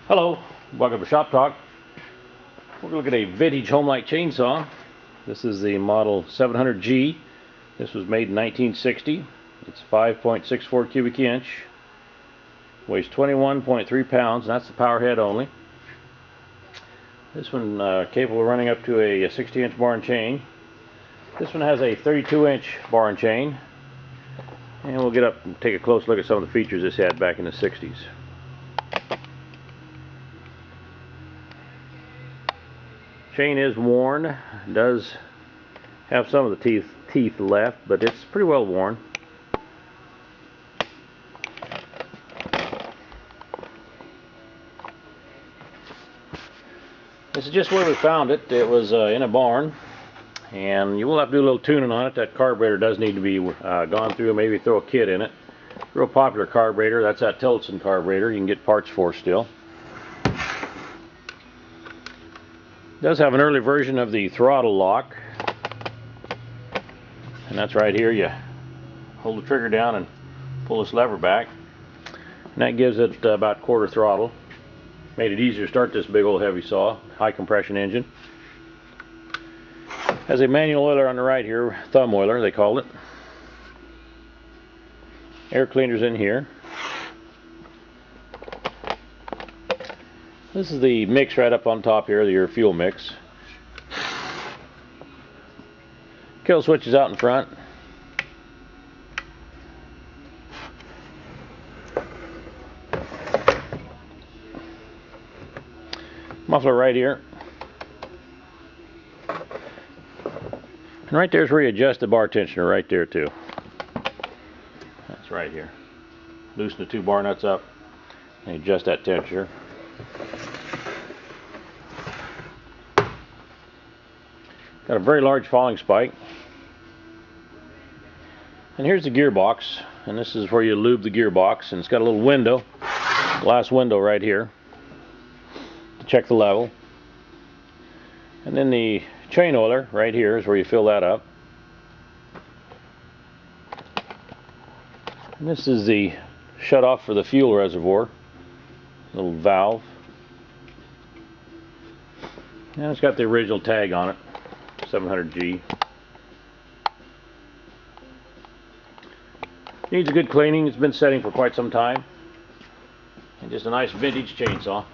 Hello, welcome to Shop Talk. We're going to look at a vintage Homelite chainsaw. This is the model 700G. This was made in 1960. It's 5.64 cubic inch. Weighs 21.3 pounds, and that's the power head only. This one capable of running up to a 60-inch bar and chain. This one has a 32-inch bar and chain. And we'll get up and take a close look at some of the features this had back in the 60s. Chain is worn. It does have some of the teeth left, but it's pretty well worn. This is just where we found it. It was in a barn, and you will have to do a little tuning on it. That carburetor does need to be gone through, and maybe throw a kit in it. Real popular carburetor. That's that Tillotson carburetor. You can get parts for still. It does have an early version of the throttle lock, and that's right here. You hold the trigger down and pull this lever back, and that gives it about quarter throttle. Made it easier to start this big old heavy saw. High compression engine. Has a manual oiler on the right here, thumb oiler they call it. Air cleaners in here. This is the mix right up on top here, your fuel mix. Kill switch is out in front. Muffler right here. And right there's where you adjust the bar tensioner, right there too. That's right here. Loosen the two bar nuts up and adjust that tensioner. Got a very large falling spike. And here's the gearbox, and this is where you lube the gearbox, and it's got a little window, glass window right here to check the level. And then the chain oiler right here is where you fill that up. And this is the shut off for the fuel reservoir, little valve. And it's got the original tag on it, 700G. Needs a good cleaning. It's been setting for quite some time. And just a nice vintage chainsaw.